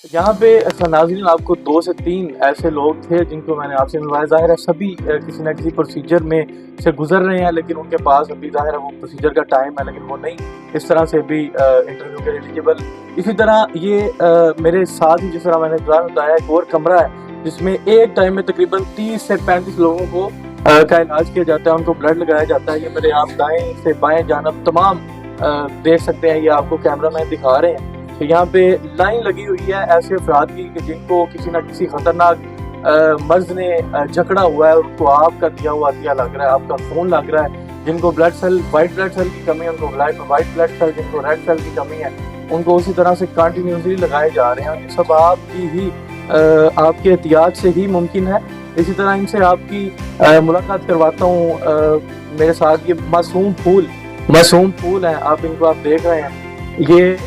यहाँ पे नाज़रीन आपको 2 से 3 ऐसे लोग थे जिनको मैंने आपसे मिलवाया। ज़ाहिर है सभी किसी न किसी प्रोसीजर में से गुजर रहे हैं, लेकिन उनके पास अभी ज़ाहिर है वो प्रोसीजर का टाइम है, लेकिन वो नहीं इस तरह से भी इंटरव्यू के एलिजिबल। इसी तरह ये मेरे साथ ही जिस तरह मैंने बताया एक और कमरा है जिसमें एक टाइम में तकरीबन 30 से 35 लोगों को का इलाज किया जाता है, उनको ब्लड लगाया जाता है। ये मेरे आप दाएं से बाएं जानब तमाम देख सकते हैं, ये आपको कैमरा मैन दिखा रहे हैं। तो यहाँ पे लाइन लगी हुई है ऐसे अफराद की कि जिनको किसी न किसी खतरनाक मर्ज ने जकड़ा हुआ है, उनको आपका दिया हुआ दिया लग रहा है, आपका खून लग रहा है। जिनको blood cell white blood cell की कमी है उनको वाइट ब्लड सेल, जिनको रेड सेल की कमी है उनको उसी तरह से कंटिन्यूसली लगाए जा रहे हैं। ये सब आपकी ही आपके एहतियात से ही मुमकिन है। इसी तरह इनसे आपकी मुलाकात करवाता हूँ। मेरे साथ ये मासूम फूल हैं, आप इनको आप देख रहे हैं। ये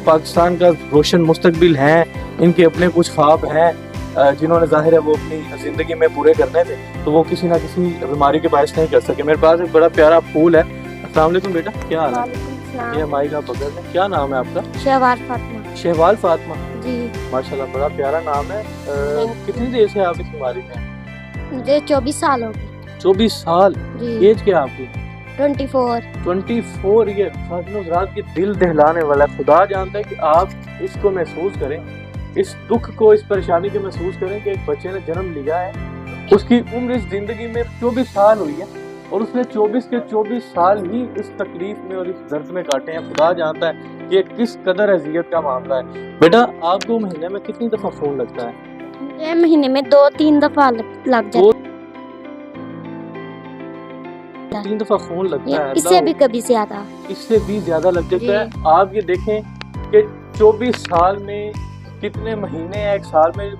पाकिस्तान का रोशन मुस्तकबिल हैं, इनके अपने कुछ ख्वाब हैं जिन्होंने ज़ाहिर है वो अपनी ज़िंदगी में पूरे करने थे, तो वो किसी ना किसी बीमारी के बायस नहीं कर सके। मेरे पास एक बड़ा प्यारा फूल है। अस्सलाम वालेकुम बेटा, क्या हाल है? ये माई का बगल है, क्या नाम है आपका? शहवाल फातिमा जी। माशाल्लाह बड़ा प्यारा नाम है। कितनी देर से आप इस बीमारी में हैं? मुझे 24 साल हो गए। 24 साल? जी। एज क्या है आपकी? 24। ये रात के दिल दहलाने वाला। खुदा जानता है कि आप इसको महसूस करें, इस दुख को, इस परेशानी को महसूस करें कि एक बच्चे ने जन्म लिया है, उसकी उम्र इस जिंदगी में 24 साल हुई है और उसने 24 के 24 साल ही इस तकलीफ में और इस दर्द में काटे हैं। खुदा जानता है कि किस कदर अजियत का मामला है। बेटा आपको महीने में कितनी दफा खून लगता है? मुझे महीने में 2-3 दफा लग जाता है। 3 दफा खून लगता है? इससे भी कभी ज्यादा। इससे भी ज्यादा लग जाता है। आप ये देखें कि 24 साल में कितने महीने हैं? एक साल में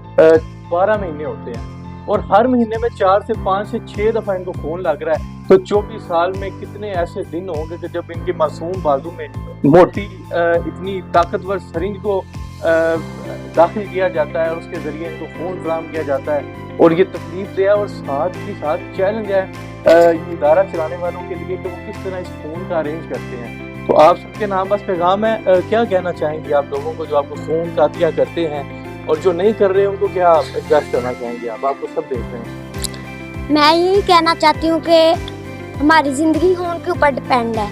12 महीने होते हैं और हर महीने में 4 से 5 से 6 दफा इनको खून लग रहा है। तो 24 साल में कितने ऐसे दिन होंगे कि जब इनके मासूम बाजू में मोटी इतनी ताकतवर सरिंज को दाखिल किया जाता है और उसके जरिए इनको खून फराहम किया जाता है। और ये तकलीफ दे और साथ ही साथ चैलेंज है ये इदारा चलाने वालों के लिए कि वो किस तरह इस खून का अरेंज करते हैं। तो आप सबके नाम बस पैगाम है, क्या कहना चाहेंगे आप लोगों को जो आपको खून का अतिया करते हैं और जो नहीं कर रहे उनको क्या एडजस्ट करना चाहेंगे आपको सब देख रहे हैं? मैं यही कहना चाहती हूँ कि हमारी जिंदगी खून के ऊपर डिपेंड है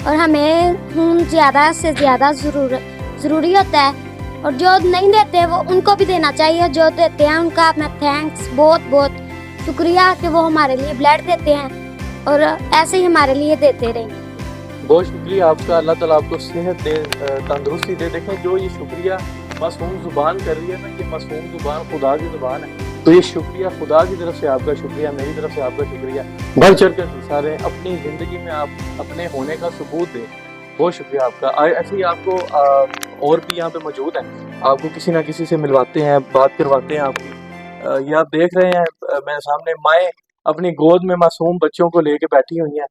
और हमें खून ज्यादा से ज्यादा जरूरी होता है और जो नहीं देते वो उनको भी देना चाहिए। जो देते हैं उनका मैं थैंक्स, बहुत बहुत शुक्रिया कि वो हमारे लिए ब्लड देते हैं और ऐसे ही हमारे लिए देते रहें। बहुत शुक्रिया आपका। अल्लाह ताला आपको सेहत दे, तंदुरुस्ती दे। देखें जो ये शुक्रिया मासूम जुबान कर रही है ना, ये मासूम जुबान खुदा की जुबान है। तो ये शुक्रिया खुदा की तरफ से आपका शुक्रिया, मेरी तरफ से आपका शुक्रिया। बढ़ चढ़ कर हिस्सा रहे, अपनी ज़िंदगी में आप अपने होने का सबूत दें। बहुत शुक्रिया आपका। ऐसे ही आपको और भी यहाँ पे मौजूद हैं, आपको किसी ना किसी से मिलवाते हैं, बात करवाते हैं आपकी। ये आप देख रहे हैं मेरे सामने माएँ अपनी गोद में मासूम बच्चों को लेके बैठी हुई हैं।